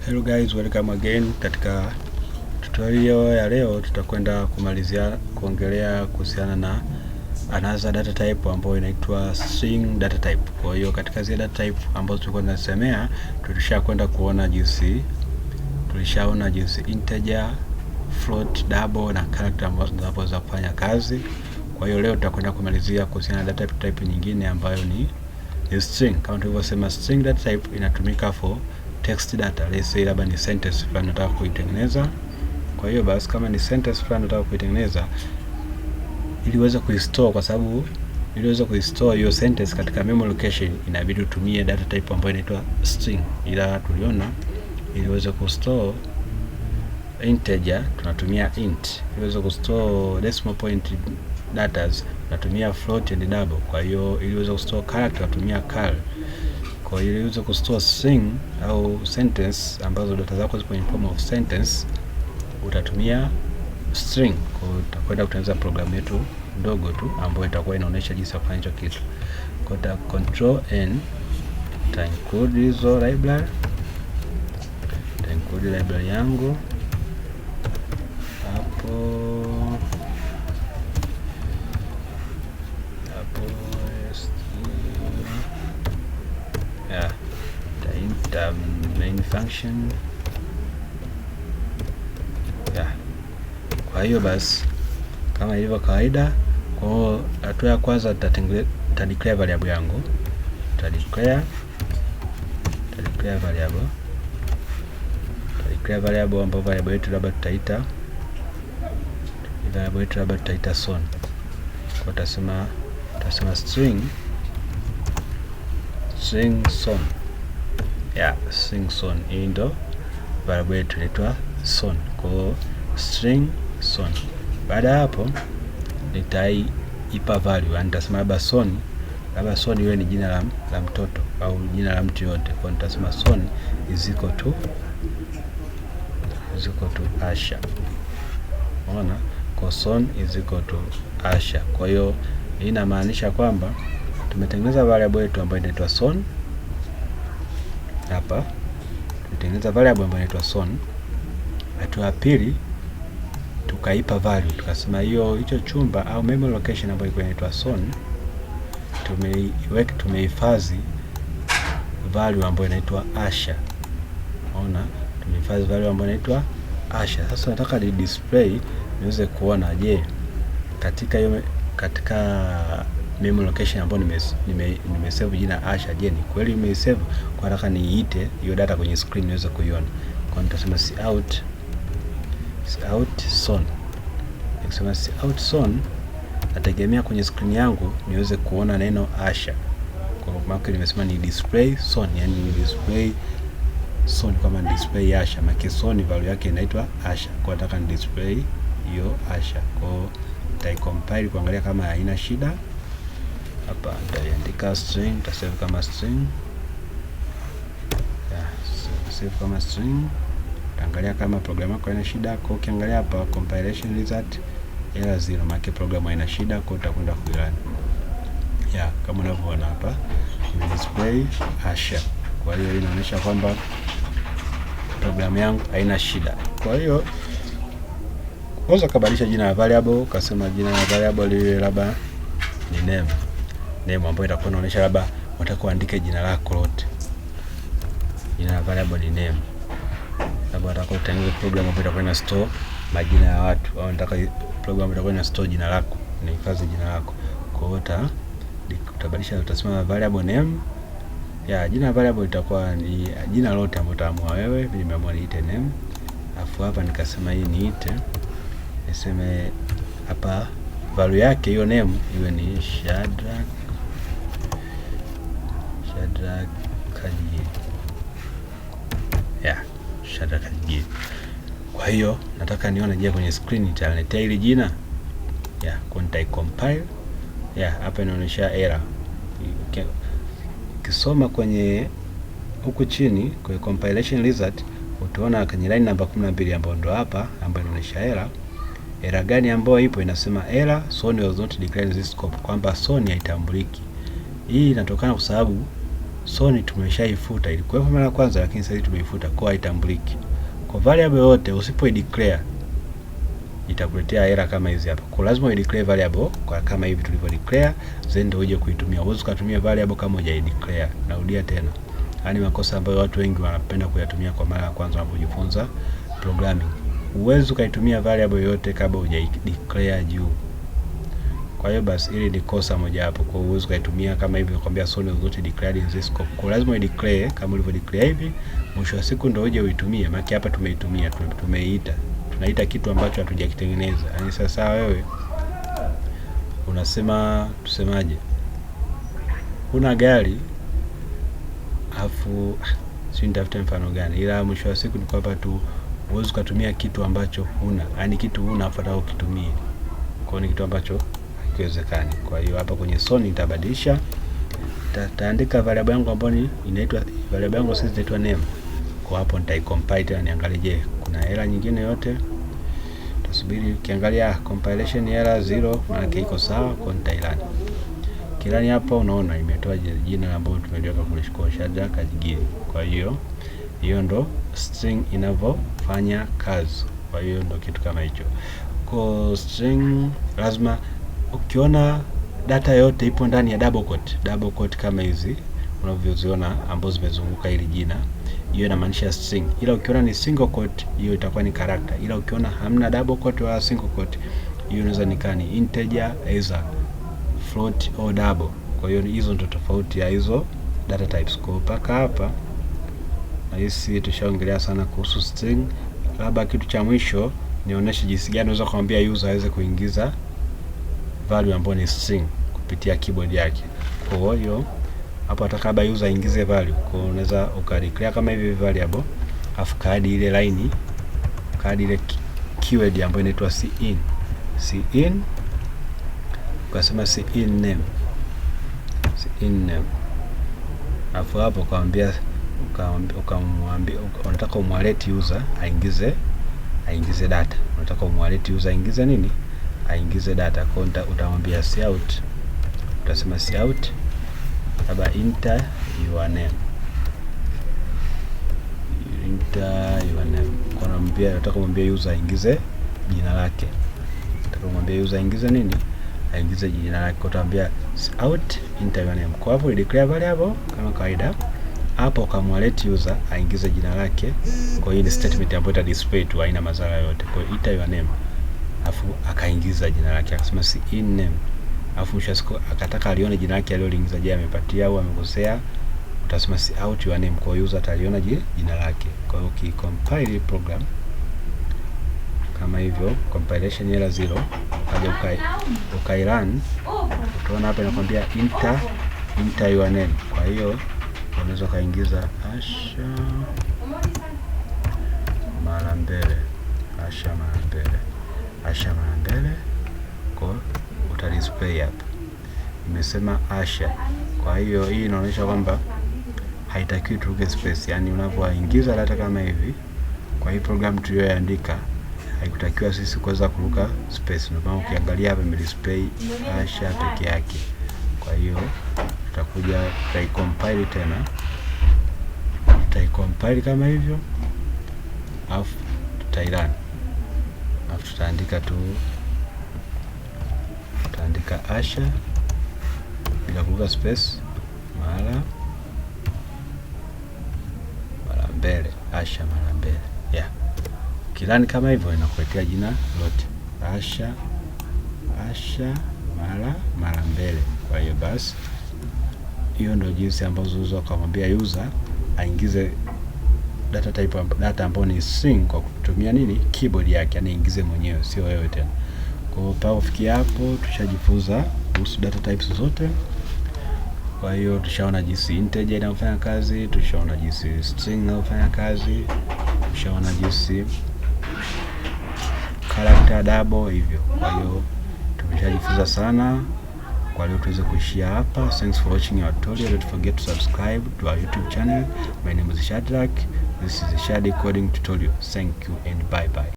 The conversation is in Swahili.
Hello guys, welcome again. Katika tutorial ya leo tutakwenda kuongelea kuhusiana na another data type ambayo inaitwa string data type. Kwa hiyo katika zile data type ambazo tulikuwa tunasemea, tulishaona jinsi integer, float, double na character ambazo zinaweza kufanya kazi. Kwa hiyo leo tutakwenda kumalizia kuhusiana na data type nyingine ambayo ni string. Kama tulivyosema, string data type inatumika for text data. Let's say labda ni sentence fulani nataka kuitengeneza. Kwa hiyo basi kama ni sentence fulani nataka kuitengeneza, ili uweze kuistore, kwa sababu ili uweze kuistore hiyo sentence katika memory location inabidi utumie data type ambayo inaitwa string. Ila tuliona ili uweze kustore integer tunatumia int, ili uweze kustore decimal point data tunatumia float and double. Kwa hiyo ili uweze kustore character tunatumia char. Kwa hiyo ili uweze kustore string au sentence ambazo data zako zipo in form of sentence utatumia string. Kwa hiyo tutakwenda kutengeneza programu yetu ndogo tu ambayo itakuwa inaonyesha jinsi ya kufanya hicho kitu. Kwa hiyo control n ta include hizo library, ta include library yangu hapo the main function. Kwa hiyo basi kama ilivyo kawaida, kwa hiyo hatua ya kwanza ta declare variable yangu, ta declare variable ambayo variable yetu labda tutaita son. Kwa tutasema string son. String son, hii ndo variable yetu inaitwa son. Kwa string son. Baada ya hapo nitaipa value, nitasema labda son iwe ni jina la mtoto au jina la mtu yote. Kwa nitasema son is equal to Asha. Unaona? Kwa son is equal to Asha. Kwa hiyo hii inamaanisha kwamba tumetengeneza variable yetu ambayo inaitwa son. Hapa tumetengeneza variable ambayo inaitwa son. Hatua ya pili tukaipa value, tukasema hicho chumba au memory location ambayo inaitwa son tumehifadhi value ambayo inaitwa Asha. Unaona? Tumehifadhi value ambayo inaitwa Asha. Sasa nataka ni display niweze kuona, je, katika memory location ambayo nimesave jina Asha, je, ni kweli nimesave? Kwa nataka niite hiyo data kwenye screen niweze kuiona. Kwa nitasema cout son. Nikisema cout son, nategemea kwenye screen yangu niweze kuona neno Asha. Kwa maana nimesema ni display son, yani ni display son kama ni display Asha. Maana son value yake inaitwa Asha. Kwa nataka ni display hiyo Asha. Kwa nitaicompile kuangalia kama haina shida. Hapa nitaandika string, nitasave kama string. Save kama string. Angalia kama programu yako haina shida. Kwa ukiangalia hapa compilation result error 0, maana programu haina shida. Kwa utakwenda kuirun. Kama unavyoona hapa display Asha. Kwa hiyo inaonyesha kwamba programu yangu haina shida. Kwa hiyo unaweza kubadilisha jina la variable, ukasema jina la variable liwe labda ni name ambayo itakuwa inaonyesha labda unataka kuandika jina lako lote. Jina la variable ni name. Labda unataka utengeneze program ambayo itakuwa ina store majina ya watu, au unataka program ambayo itakuwa ina store jina lako, inahifadhi jina lako. Kwa hiyo utabadilisha, utasema variable name. Jina la variable itakuwa ni jina lote ambalo utaamua wewe. Mimi nimeamua niite name. Alafu hapa nikasema hii niite, niseme hapa value yake hiyo name iwe ni Shadrack Kajiri. Shadrack Kajiri. Kwa hiyo nataka nione je kwenye screen italetea ile jina. Kwa nitaicompile. Hapa inaonyesha error. Ukisoma kwenye huku chini kwa compilation result utaona kwenye line namba 12 ambayo ndo hapa ambayo inaonyesha error. Error gani ambayo ipo? Inasema error son was not declared in this scope, kwamba son haitambuliki. Hii inatokana kwa sababu Sony tumeshaifuta, ilikuwa mara ya kwanza lakini sasa tumeifuta kwa haitambuliki. Kwa variable yote usipo declare itakuletea error kama hizi hapa. Kwa lazima declare variable kwa kama hivi tulivyo declare, then ndio uje kuitumia. Uweze kutumia variable kama huja declare. Narudia tena. Yaani makosa ambayo watu wengi wanapenda kuyatumia kwa mara ya kwanza wanapojifunza programming. Uweze kuitumia variable yote kabla huja declare juu. Kwa hiyo basi ili ni kosa moja hapo. Kwa hiyo uweze kuitumia kama hivi nakwambia Sony was not declared in this scope. Kwa lazima declare kama ulivyo declare hivi, mwisho wa siku ndio uje uitumie. Maana hapa tumeitumia, tumeita. Tunaita kitu ambacho hatujakitengeneza. Yaani sasa wewe unasema tusemaje? Kuna gari afu si nitafuta mfano gani, ila mwisho wa siku ni kwamba tu uweze kutumia kitu ambacho huna. Yaani kitu huna afu unataka ukitumie. Kwa hiyo ni kitu ambacho hakiwezekani. Kwa hiyo hapa kwenye Sony nitabadilisha, nitaandika variable yangu ambayo inaitwa variable yangu sasa inaitwa name. Kwa hapo nitaicompile tena niangalie je kuna error nyingine yote. Tusubiri ukiangalia compilation error 0 maana iko sawa, kwa nitailani. Kilani hapa unaona imetoa jina ambalo tumeliweka kule kuhusiana nyingine. Kwa hiyo ndo string inavyofanya kazi. Kwa hiyo ndo kitu kama hicho. Kwa string lazima ukiona data yote ipo ndani ya double quote kama hizi unavyoziona ambazo zimezunguka hili jina, hiyo inamaanisha string. Ila ukiona ni single quote, hiyo itakuwa ni character. Ila ukiona hamna double quote wala single quote, hiyo inaweza ni integer, either float au double. Kwa hiyo hizo ndio tofauti ya hizo data types. Kwa mpaka hapa na hisi tushaongelea sana kuhusu string. Labda kitu cha mwisho nionyeshe jinsi gani unaweza kumwambia user aweze kuingiza value ambayo ni string kupitia keyboard yake. Kwa hiyo hapo atakaba user aingize value, kwa unaweza ukadeclare kama hivi variable afu kaadi ile line, kaadi ile keyword ambayo inaitwa cin, ukasema cin name, afu hapo ukamwambia unataka umwalete user aingize data. Unataka umwalete user aingize nini? Aingize data. Kwa utamwambia cout, utasema cout labda enter your name. Kwa naambia nataka kumwambia user aingize jina lake. Nataka kumwambia user aingize nini? Aingize jina lake. Kwa utamwambia cout enter your name. Kwa hapo declare variable kama kawaida. Hapo ukamwalete user aingize jina lake. Kwa hiyo ni statement ambayo ita display tu, haina madhara yote. Kwa hiyo enter your name. Afu akaingiza jina lake akasema cin name. Afu mwisho siku akataka alione jina lake aliyoingiza, je amepatia au amekosea, utasema cout your name. Kwa user ataliona jina lake. Kwa hiyo ukicompile program kama hivyo, compilation error 0, kaja ukairun, utaona hapa inakwambia enter your name. Kwa hiyo unaweza kaingiza Asha mara mbele, kwa uta display hapa imesema Asha. Kwa hiyo hii inaonyesha kwamba haitakiwi tuweke space, yani unapoingiza data kama hivi kwa hii program tuliyoandika haikutakiwa sisi kuweza kuruka space. Ndio maana ukiangalia hapa imedisplay Asha peke yake. Kwa hiyo tutakuja tutaicompile tena, tutaicompile kama hivyo, alafu tutairun, alafu tutaandika Asha bila kuruka space mara mbele, Asha mara mbele. Yeah. Kirani kama hivyo inakuletea jina lote Asha mara mbele. Kwa hiyo basi hiyo ndio jinsi ambazo unaweza kumwambia user aingize data ambayo ni string kwa kutumia nini? Keyboard yake, anaingize mwenyewe, sio wewe tena. Kwa hiyo mpaka kufikia hapo tushajifunza kuhusu data types zote. Kwa hiyo tushaona jinsi integer inafanya kazi, tushaona jinsi string inafanya kazi, tushaona jinsi character double hivyo. Kwa hiyo tumeshajifunza sana. Kwa leo tuweze kuishia hapa. Thanks for watching our tutorial. Don't forget to subscribe to our YouTube channel. My name is Shadrack. This is the Shady Coding Tutorial. Thank you and bye bye.